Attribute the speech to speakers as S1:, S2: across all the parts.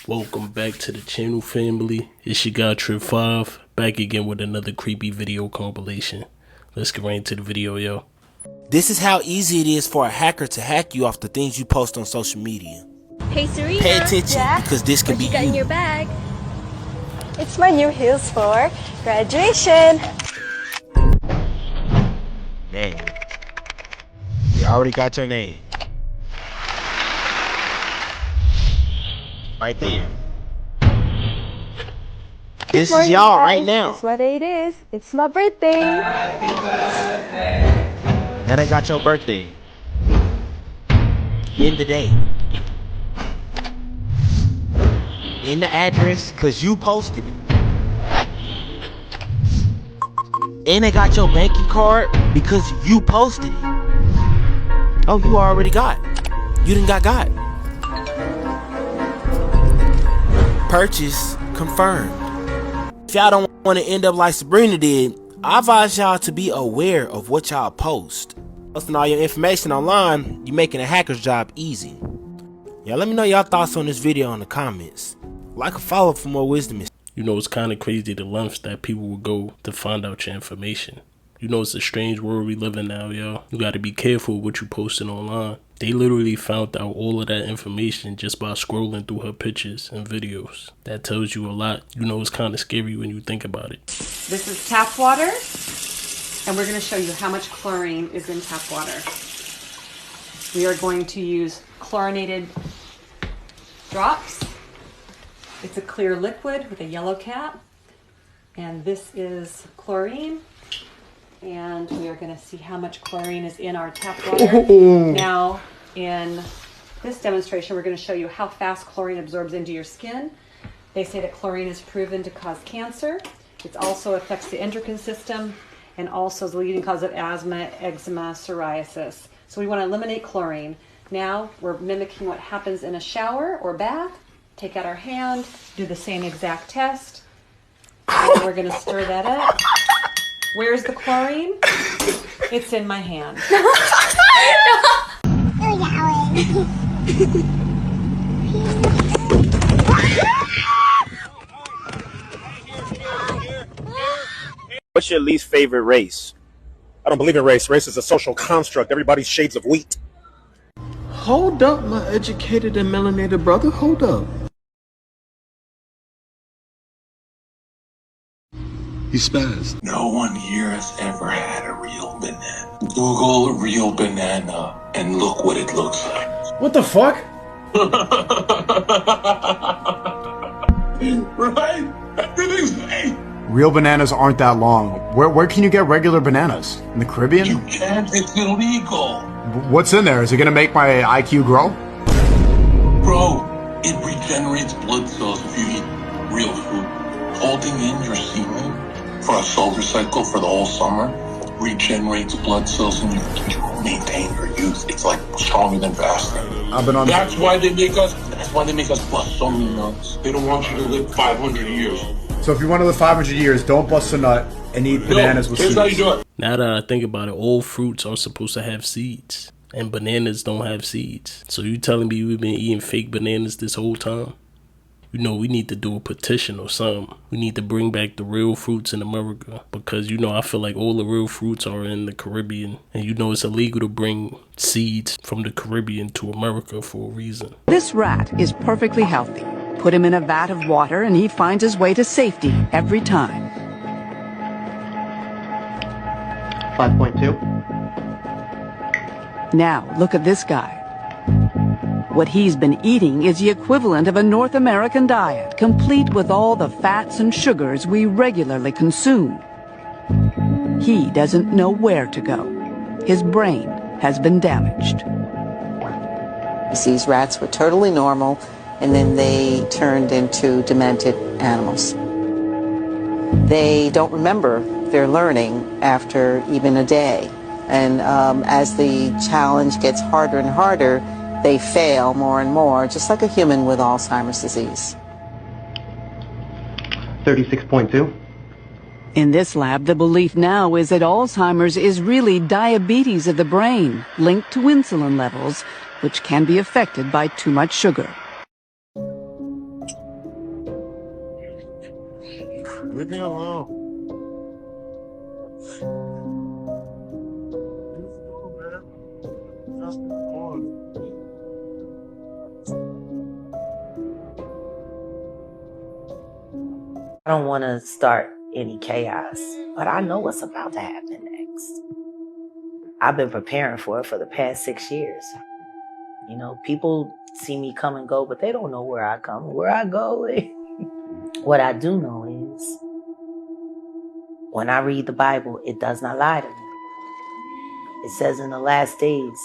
S1: Welcome back to the channel, family. It's your guy Trip 5, back again with another creepy video compilation. Let's get right into the video, yo.
S2: This is how easy it is for a hacker to hack you off the things you post on social media.
S3: Hey Serena,
S2: pay attention, because this can be
S3: what you got
S2: you.
S3: in your bag?
S4: It's my new heels for graduation.
S2: Name. You already got your name. Right there. This is y'all right now.
S4: That's what it is. It's my birthday.
S2: Now they got your birthday. In the day. In the address, cause you posted it. And they got your banking card because you posted it. Oh, you already got. You done got. Purchase confirmed. If y'all don't want to end up like Sabrina did, I advise y'all to be aware of what y'all post. Posting all your information online, you're making a hacker's job easy. Y'all let me know y'all thoughts on this video in the comments. Like and follow for more wisdom.
S1: You know, it's kind of crazy the lengths that people will go to find out your information. You know, it's a strange world we live in now, yo. You got to be careful what you posting online. They literally found out all of that information just by scrolling through her pictures and videos. That tells you a lot. You know, it's kind of scary when you think about it.
S5: This is tap water, and we're going to show you how much chlorine is in tap water. We are going to use chlorinated drops. It's a clear liquid with a yellow cap, and this is chlorine. And we are going to see how much chlorine is in our tap water. Now, in this demonstration, we're going to show you how fast chlorine absorbs into your skin. They say that chlorine is proven to cause cancer. It also affects the endocrine system and also is the leading cause of asthma, eczema, psoriasis. So we want to eliminate chlorine. Now, we're mimicking what happens in a shower or bath. Take out our hand, do the same exact test. And we're going to stir that up. Where's the chlorine? It's in my hand.
S6: What's your least favorite race?
S7: I don't believe in race. Race is a social construct. Everybody's shades of wheat.
S8: Hold up, my educated and melanated brother. Hold up. He spazzed.
S9: No one here has ever had a real banana. Google real banana and look what it looks like.
S7: What the fuck?
S9: Right? Everything's fake.
S10: Real bananas aren't that long. Where can you get regular bananas? In the Caribbean?
S9: You can't. It's illegal.
S10: What's in there? Is it gonna make my IQ grow?
S9: Bro, it regenerates blood cells if you eat real food. Holding in your semen for a solar cycle for the whole summer regenerates blood cells and you maintain your youth. It's like stronger than fasting. That's why they make us bust so many nuts. They don't want you to live 500 years.
S10: So if you want to live 500 years, don't bust a nut and eat bananas with seeds.
S9: Here's how you do it.
S1: Now that I think about it, all fruits are supposed to have seeds. And bananas don't have seeds. So you telling me we've been eating fake bananas this whole time? You know, we need to do a petition or something. We need to bring back the real fruits in America. Because, you know, I feel like all the real fruits are in the Caribbean. And, you know, it's illegal to bring seeds from the Caribbean to America for a reason.
S11: This rat is perfectly healthy. Put him in a vat of water and he finds his way to safety every time.
S8: 5.2.
S11: Now, look at this guy. What he's been eating is the equivalent of a North American diet, complete with all the fats and sugars we regularly consume. He doesn't know where to go. His brain has been damaged.
S12: These rats were totally normal, and then they turned into demented animals. They don't remember their learning after even a day. And as the challenge gets harder and harder, They fail more and more, just like a human with Alzheimer's disease.
S3: 36.2.
S11: In this lab, the belief now is that Alzheimer's is really diabetes of the brain, linked to insulin levels, which can be affected by too much sugar.
S2: Leave me alone.
S13: I don't want to start any chaos, but I know what's about to happen next. I've been preparing for it for the past 6 years. You know, people see me come and go, but they don't know where I come, where I go. What I do know is when I read the Bible, it does not lie to me. It says in the last days,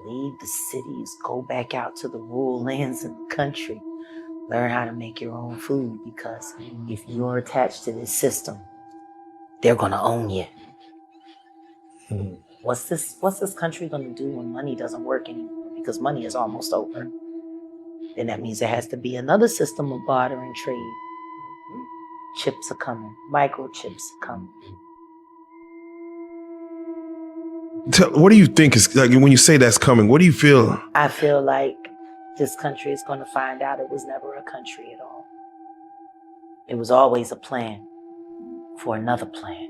S13: leave the cities, go back out to the rural lands in the country. Learn how to make your own food, because if you're attached to this system, they're going to own you. What's this country going to do when money doesn't work anymore? Because money is almost over. Then that means there has to be another system of barter and trade. Chips are coming. Microchips are coming.
S14: What do you think is, like, when you say that's coming, what do you feel?
S13: I feel like this country is going to find out it was never a country at all. It was always a plan for another plan.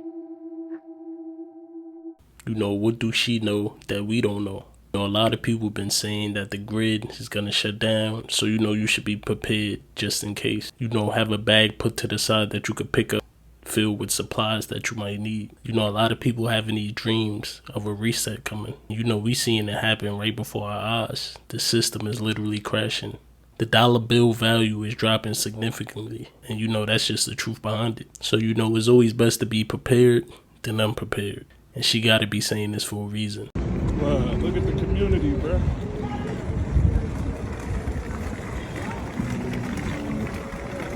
S1: You know, what do she know that we don't know? You know, a lot of people have been saying that the grid is going to shut down. So, you know, you should be prepared just in case. You know, have a bag put to the side that you could pick up, filled with supplies that you might need. You know, a lot of people having these dreams of a reset coming. You know, we seeing it happen right before our eyes. The system is literally crashing. The dollar bill value is dropping significantly. And you know, that's just the truth behind it. So, you know, it's always best to be prepared than unprepared. And she got to be saying this for a reason.
S15: Wow, look at the community, bro.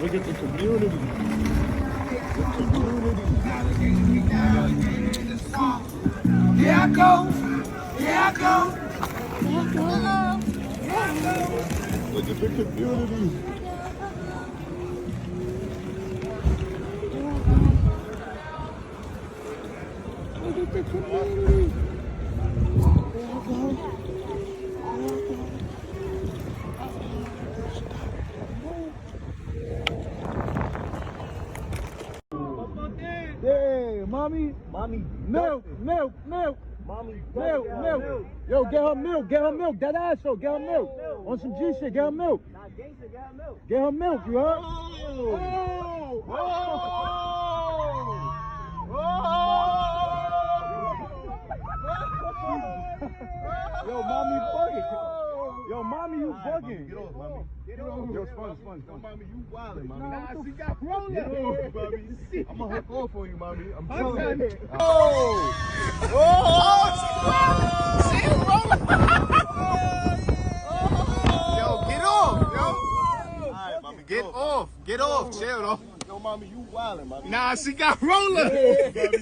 S15: Look at the community.
S16: Here I go. Here I go. Here I go. Here I go.
S15: Look at the community. Look at the community. Hey, mommy, milk. Mommy, milk. Yo, get her milk. That ass show, get her milk. On some G shit, get her milk. Get her milk, you heard? Yo, mommy bugging. Yo, mommy, you bugging. Get off, mommy. Get off. Yo, Sponge. Yo, mommy, you wildin', mommy. Nah, she got rolling. Get off, mommy. I'm gonna hook off on you, mommy. I'm telling you.
S16: She rolling.
S17: Yo, get off, yo. Alright, mommy, get off. Chill, though.
S15: Yo, mommy, you wildin', mommy.
S17: Nah, she got roller.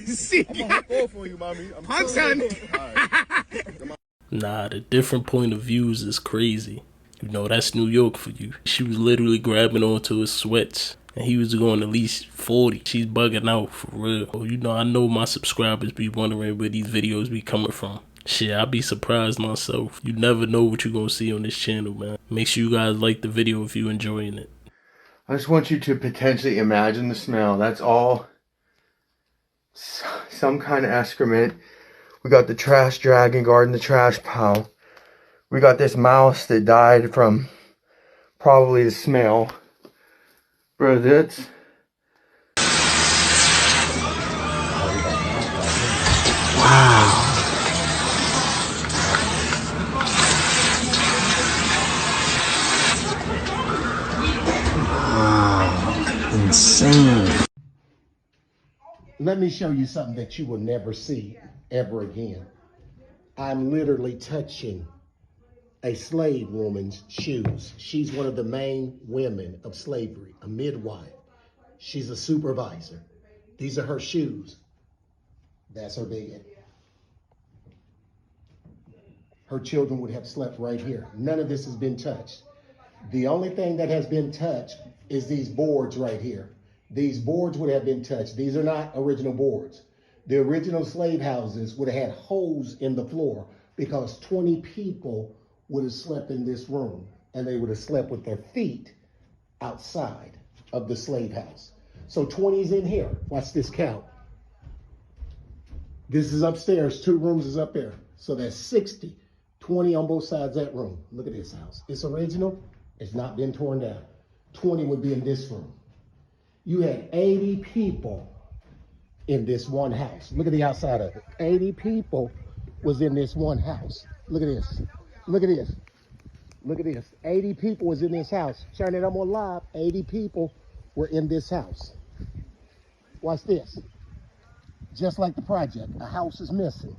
S15: She got... I'm gonna hook off on you, mommy. I'm telling you. Alright.
S1: Nah, the different point of views is crazy. You know, that's New York for you. She was literally grabbing onto his sweats, and he was going at least 40. She's bugging out for real. You know, I know my subscribers be wondering where these videos be coming from. Shit, I be surprised myself. You never know what you're gonna see on this channel, man. Make sure you guys like the video if you're enjoying it.
S10: I just want you to potentially imagine the smell. That's all. Some kind of excrement. We got the trash dragon guarding the trash pile. We got this mouse that died from probably the smell. Bro, that's... Wow. Wow. Insane.
S18: Let me show you something that you will never see ever again. I'm literally touching a slave woman's shoes. She's one of the main women of slavery, a midwife. She's a supervisor. These are her shoes. That's her bed. her children would have slept right here. None of this has been touched. The only thing that has been touched is these boards right here. These boards would have been touched. These are not original boards. The original slave houses would have had holes in the floor because 20 people would have slept in this room, and they would have slept with their feet outside of the slave house. So 20 is in here. Watch this count. This is upstairs. 2 rooms is up there. So that's 60. 20 on both sides of that room. Look at this house. It's original. It's not been torn down. 20 would be in this room. You had 80 people in this one house. Look at the outside of it. 80 people was in this one house. Look at this. Look at this. Look at this. 80 people was in this house. Turn it on live. 80 people were in this house. Watch this. Just like the project, a house is missing.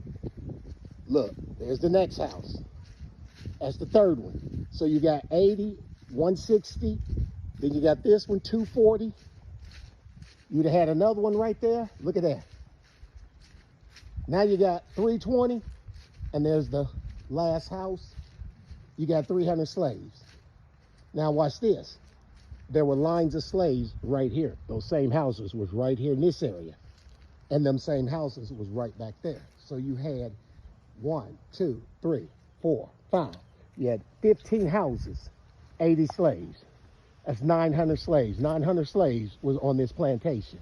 S18: Look, there's the next house. That's the third one. So you got 80, 160. Then you got this one, 240. You'd have had another one right there. Look at that. Now you got 320. And there's the last house. You got 300 slaves. Now watch this. There were lines of slaves right here. Those same houses was right here in this area. And them same houses was right back there. So you had 1, 2, 3, 4, 5. You had 15 houses, 80 slaves. That's 900 slaves. 900 slaves was on this plantation.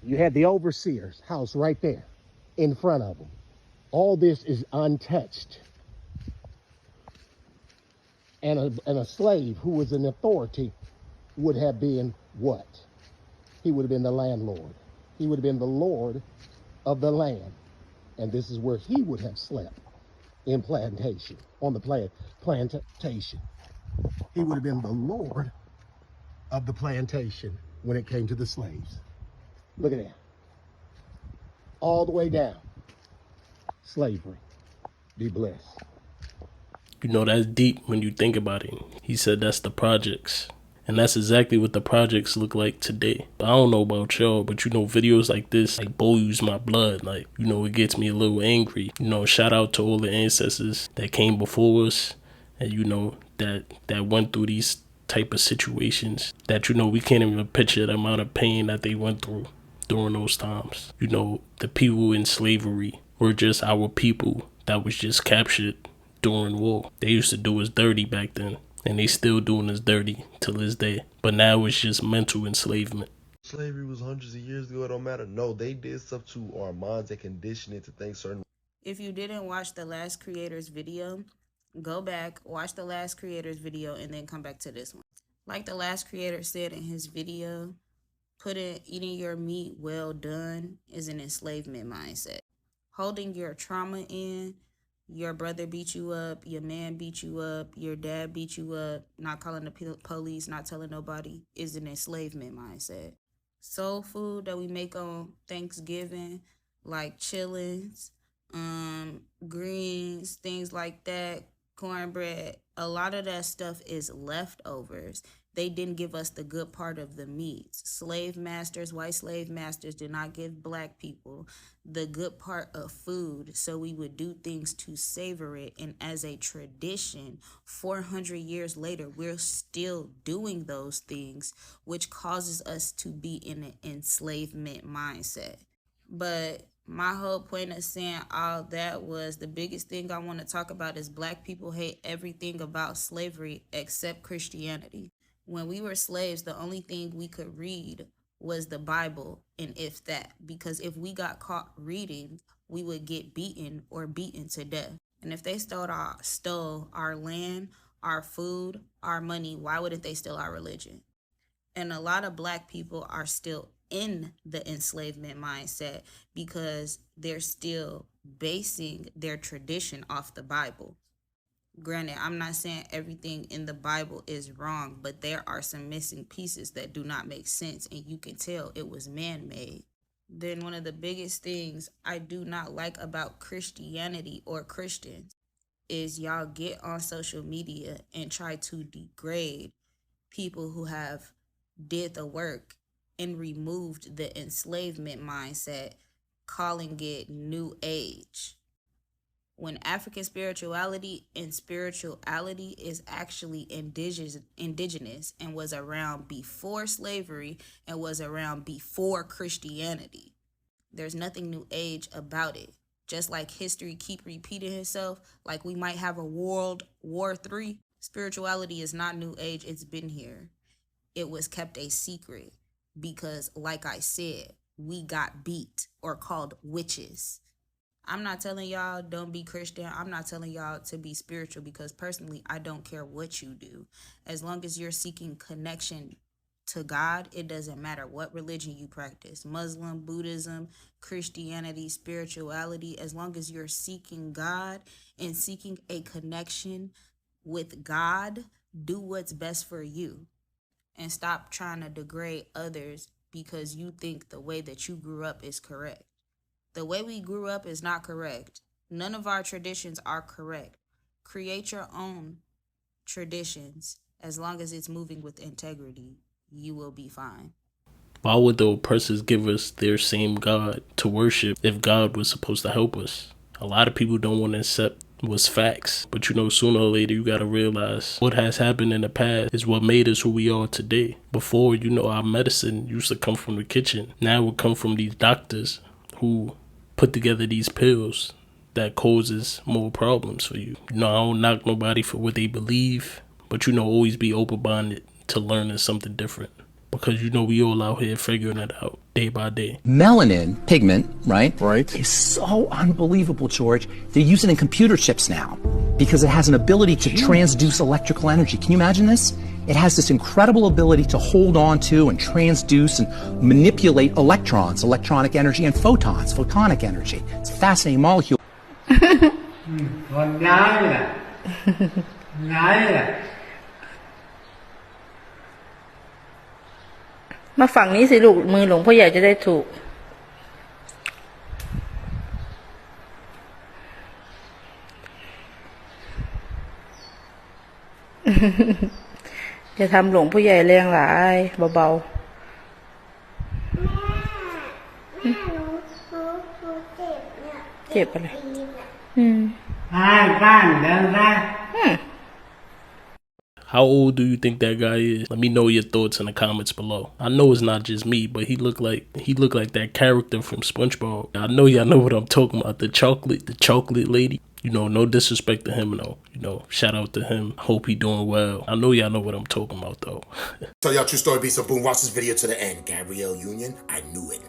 S18: You had the overseer's house right there in front of them. All this is untouched. And a slave who was an authority would have been what? He would have been the landlord. He would have been the lord of the land. And this is where he would have slept, in plantation, on the plantation. He would have been the lord of the plantation when it came to the slaves. Look at that. All the way down. Slavery. Be blessed.
S1: You know, that's deep when you think about it. He said that's the projects. And that's exactly what the projects look like today. I don't know about y'all, but you know, videos like this, like, boils my blood. Like, you know, it gets me a little angry. You know, shout out to all the ancestors that came before us and, you know, that went through these type of situations that, you know, we can't even picture the amount of pain that they went through during those times. You know, the people in slavery were just our people that was just captured during war. They used to do us dirty back then. And they still doing us dirty till this day. But now it's just mental enslavement.
S3: Slavery was hundreds of years ago. It don't matter. No, they did stuff to our minds and conditioned it to think certain.
S19: If you didn't watch the last creator's video, go back, watch the last creator's video, and then come back to this one. Like the last creator said in his video, eating your meat well done is an enslavement mindset. Holding your trauma in, your brother beat you up, your man beat you up, your dad beat you up, not calling the police, not telling nobody, is an enslavement mindset. Soul food that we make on Thanksgiving, like chillings, greens, things like that, cornbread, a lot of that stuff is leftovers. They didn't give us the good part of the meats. Slave masters, white slave masters did not give black people the good part of food, so we would do things to savor it. And as a tradition, 400 years later, we're still doing those things, which causes us to be in an enslavement mindset. But my whole point of saying all that was the biggest thing I want to talk about is black people hate everything about slavery except Christianity. When we were slaves, the only thing we could read was the Bible, and if that, because if we got caught reading, we would get beaten or beaten to death. And if they stole our land, our food, our money, why wouldn't they steal our religion? And a lot of black people are still in the enslavement mindset because they're still basing their tradition off the Bible. Granted, I'm not saying everything in the Bible is wrong, but there are some missing pieces that do not make sense, and you can tell it was man-made. Then one of the biggest things I do not like about Christianity or Christians is y'all get on social media and try to degrade people who have did the work and removed the enslavement mindset, calling it new age. when African spirituality is actually indigenous and was around before slavery and was around before Christianity. There's nothing new age about it. Just like history keep repeating itself, like we might have a World War III, spirituality is not new age, it's been here. It was kept a secret because, like I said, we got beat or called witches. I'm not telling y'all don't be Christian. I'm not telling y'all to be spiritual because personally, I don't care what you do. As long as you're seeking connection to God, it doesn't matter what religion you practice. Muslim, Buddhism, Christianity, spirituality. As long as you're seeking God and seeking a connection with God, do what's best for you. And stop trying to degrade others because you think the way that you grew up is correct. The way we grew up is not correct. None of our traditions are correct. Create your own traditions. As long as it's moving with integrity, you will be fine.
S1: Why would the oppressors give us their same God to worship if God was supposed to help us? A lot of people don't want to accept what's facts. But sooner or later, you got to realize what has happened in the past is what made us who we are today. Before, our medicine used to come from the kitchen. Now it come from these doctors who put together these pills that causes more problems for you. I don't knock nobody for what they believe, but always be open-minded to learning something different. Because we all out here figuring it out day by day.
S20: Melanin, pigment, right, is so unbelievable, George. They use it in computer chips now because it has an ability to transduce electrical energy. Can you imagine this? It has this incredible ability to hold on to and transduce and manipulate electrons, electronic energy, and photons, photonic energy. It's a fascinating molecule.
S21: มาฝั่งนี้สิลูกมือหลวงพ่อใหญ่จะได้ถูกจะทำหลวงพ่อใหญ่แรงหลายเบาๆเจ็บอะไรบ้านเดินได้
S1: How old do you think that guy is? Let me know your thoughts in the comments below. I know it's not just me, but he looked like that character from SpongeBob. I know y'all know what I'm talking about. The chocolate lady. No disrespect to him, though. Shout out to him. Hope he doing well. I know y'all know what I'm talking about, though.
S2: Tell y'all true story, be so boom. Watch this video to the end. Gabriel Union, I knew it.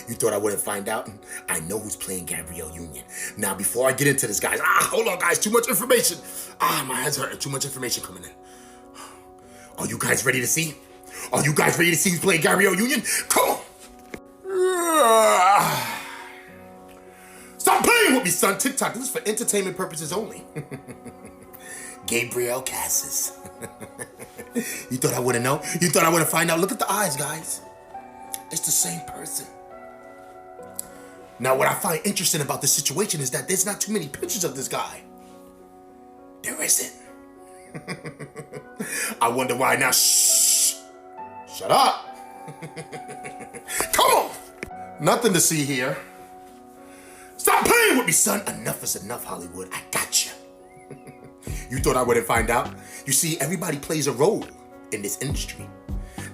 S2: You thought I wouldn't find out? I know who's playing Gabriel Union. Now, before I get into this, guys, hold on, guys, too much information. My head's hurting. Too much information coming in. Are you guys ready to see? Are you guys ready to see who's playing Gabriel Union? Come on. Stop playing with me, son. TikTok, this is for entertainment purposes only. Gabriel Cassis. You thought I wouldn't know? You thought I wouldn't find out? Look at the eyes, guys. It's the same person. Now, what I find interesting about this situation is that there's not too many pictures of this guy. There isn't. I wonder why now. Shh. Shut up. Come on. Nothing to see here. Stop playing with me, son. Enough is enough, Hollywood. I got you. You thought I wouldn't find out? You see, everybody plays a role in this industry.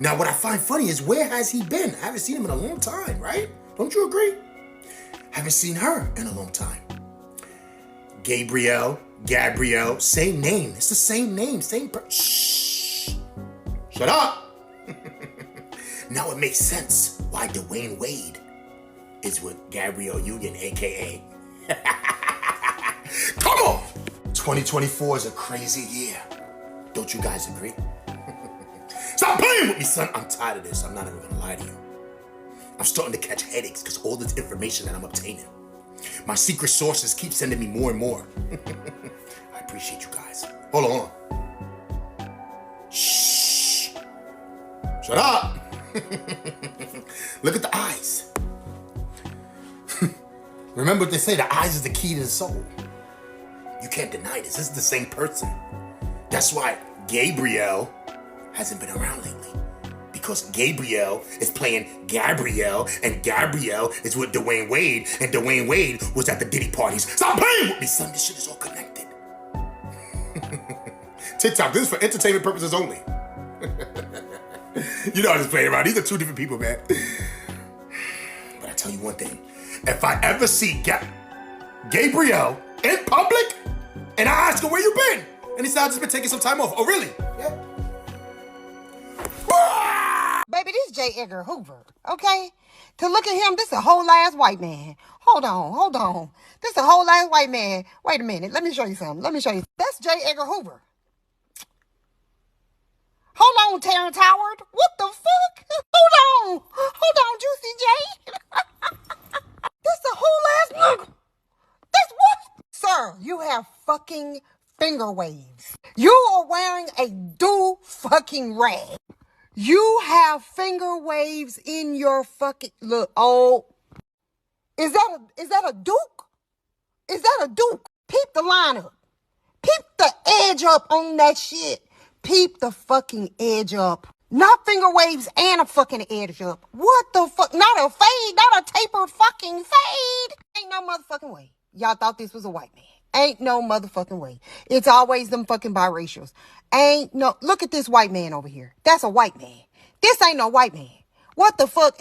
S2: Now, what I find funny is, where has he been? I haven't seen him in a long time, right? Don't you agree? Haven't seen her in a long time. Gabriel, same name. It's the same name, same Shh. Shut up. Now it makes sense why Dwayne Wade is with Gabriel Union, a.k.a. Come on. 2024 is a crazy year. Don't you guys agree? Stop playing with me, son. I'm tired of this. I'm not even gonna lie to you. I'm starting to catch headaches because all this information that I'm obtaining. My secret sources keep sending me more and more. I appreciate you guys. Hold on. Shh. Shut up. Look at the eyes. Remember what they say, the eyes is the key to the soul. You can't deny this. This is the same person. That's why Gabriel hasn't been around lately.
S4: because Gabriel is playing Gabrielle, and Gabrielle is with Dwayne Wade, and Dwayne Wade was at the Diddy parties. Stop playing with me, son. This shit is all connected. TikTok, this is for entertainment purposes only. You know I'm just playing around. These are two different people, man. But I tell you one thing. If I ever see Gabriel in public, and I ask him, where you been? And he said, I've just been taking some time off. Oh, really? Yeah.
S22: Baby, this J. Edgar Hoover, okay? To look at him, this a whole ass white man. Hold on. This a whole ass white man. Wait a minute. Let me show you something. That's J. Edgar Hoover. Hold on, Terrence Howard. What the fuck? Hold on, Juicy J. This a whole ass nigga. That's what? Sir, you have fucking finger waves. You are wearing a do-fucking rag. You have finger waves in your fucking... Look, oh. Is that a duke? Is that a duke? Peep the lineup. Peep the edge up on that shit. Peep the fucking edge up. Not finger waves and a fucking edge up. What the fuck? Not a fade. Not a tapered fucking fade. Ain't no motherfucking way. Y'all thought this was a white man. Ain't no motherfucking way. It's always them fucking biracials. Ain't no... Look at this white man over here. That's a white man. This ain't no white man. What the fuck?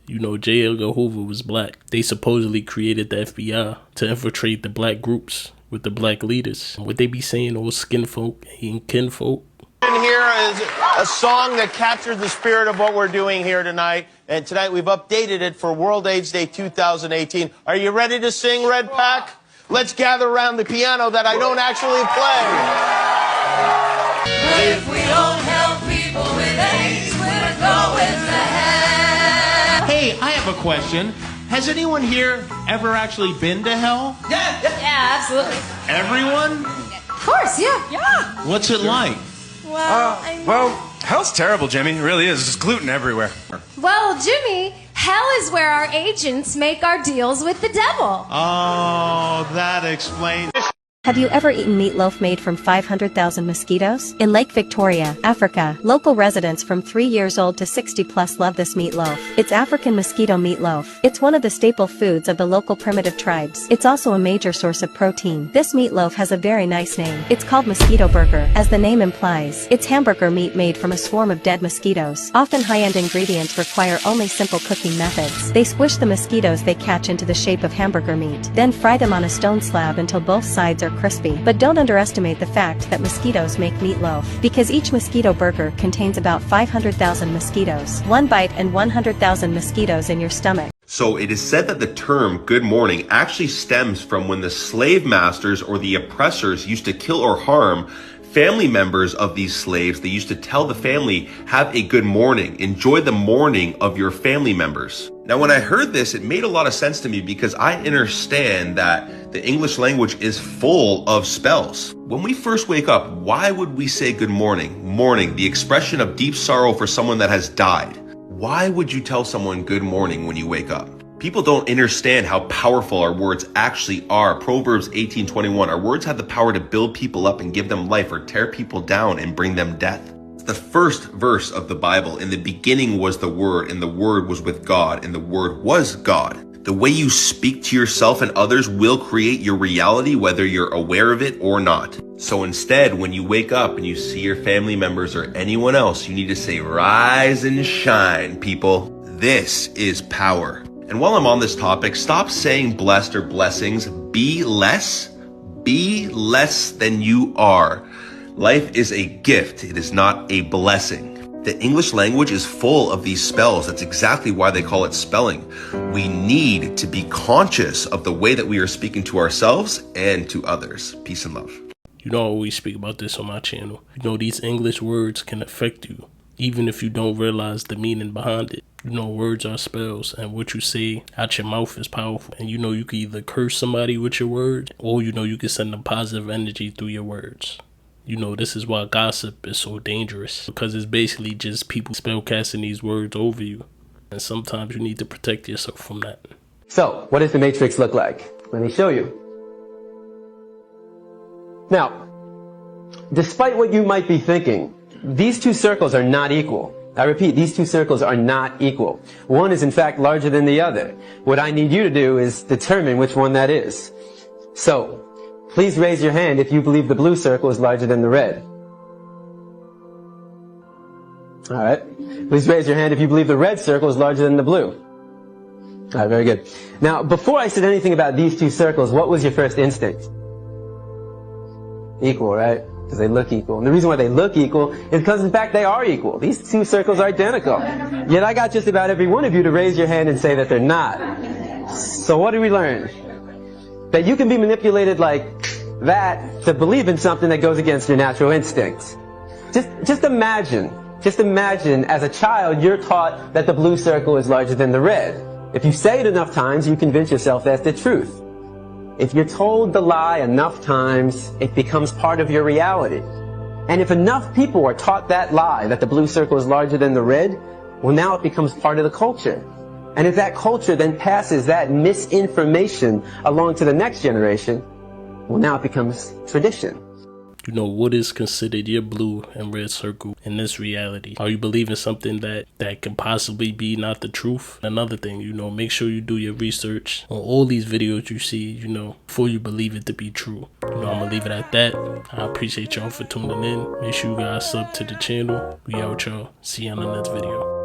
S1: You know, J. Edgar Hoover was black. They supposedly created the FBI to infiltrate the black groups with the black leaders. Would they be saying all skin folk and kinfolk?
S23: Here is a song that captures the spirit of what we're doing here tonight. And tonight we've updated it for World AIDS Day 2018. Are you ready to sing, Red Pack? Let's gather around the piano that I don't actually play.
S16: If we don't help people with AIDS, we're going to hell.
S23: Hey, I have a question. Has anyone here ever actually been to hell?
S24: Yeah, absolutely.
S23: Everyone?
S24: Of course, yeah.
S23: What's it like?
S24: Well,
S25: hell's terrible, Jimmy. It really is. There's gluten everywhere.
S24: Well, Jimmy, hell is where our agents make our deals with the devil.
S23: Oh, that explains.
S26: Have you ever eaten meatloaf made from 500,000 mosquitoes? In Lake Victoria, Africa, local residents from 3 years old to 60 plus love this meatloaf. It's African mosquito meatloaf. It's one of the staple foods of the local primitive tribes. It's also a major source of protein. This meatloaf has a very nice name. It's called mosquito burger. As the name implies, it's hamburger meat made from a swarm of dead mosquitoes. Often high-end ingredients require only simple cooking methods. They squish the mosquitoes they catch into the shape of hamburger meat, then fry them on a stone slab until both sides are crispy. But don't underestimate the fact that mosquitoes make meatloaf, because each mosquito burger contains about 500,000 mosquitoes. One bite and 100,000 mosquitoes in your stomach.
S27: So it is said that the term good morning actually stems from when the slave masters or the oppressors used to kill or harm family members of these slaves. They used to tell the family, have a good morning, enjoy the morning of your family members. Now, when I heard this, it made a lot of sense to me because I understand that the English language is full of spells. When we first wake up, why would we say good morning? Morning, the expression of deep sorrow for someone that has died. Why would you tell someone good morning when you wake up? People don't understand how powerful our words actually are. Proverbs 18:21, our words have the power to build people up and give them life, or tear people down and bring them death. It's the first verse of the Bible. In the beginning was the Word, and the Word was with God, and the Word was God. The way you speak to yourself and others will create your reality, whether you're aware of it or not. So instead, when you wake up and you see your family members or anyone else, you need to say, rise and shine, people. This is power. And while I'm on this topic, stop saying blessed or blessings. Be less than you are. Life is a gift. It is not a blessing. The English language is full of these spells. That's exactly why they call it spelling. We need to be conscious of the way that we are speaking to ourselves and to others. Peace and love.
S1: You know, I always speak about this on my channel. You know, these English words can affect you, even if you don't realize the meaning behind it. You know, words are spells, and what you say out your mouth is powerful. And you know, you can either curse somebody with your word, or you know, you can send them positive energy through your words. You know, this is why gossip is so dangerous, because it's basically just people spellcasting these words over you. And sometimes you need to protect yourself from that.
S28: So, what does the matrix look like? Let me show you. Now, despite what you might be thinking, these two circles are not equal. I repeat, these two circles are not equal. One is in fact larger than the other. What I need you to do is determine which one that is. So, please raise your hand if you believe the blue circle is larger than the red. Alright. Please raise your hand if you believe the red circle is larger than the blue. Alright, very good. Now, before I said anything about these two circles, what was your first instinct? Equal, right? Because they look equal. And the reason why they look equal is because, in fact, they are equal. These two circles are identical. Yet I got just about every one of you to raise your hand and say that they're not. So what did we learn? That you can be manipulated like that to believe in something that goes against your natural instincts. Just imagine as a child you're taught that the blue circle is larger than the red. If you say it enough times, you convince yourself that's the truth. If you're told the lie enough times, it becomes part of your reality. And if enough people are taught that lie, that the blue circle is larger than the red, well, now it becomes part of the culture. And if that culture then passes that misinformation along to the next generation, well, now it becomes tradition.
S1: You know, what is considered your blue and red circle in this reality? Are you believing something that can possibly be not the truth? Another thing, you know, make sure you do your research on all these videos you see, you know, before you believe it to be true. You know, I'm gonna leave it at that. I appreciate y'all for tuning in. Make sure you guys sub to the channel. We out, y'all. See you on the next video.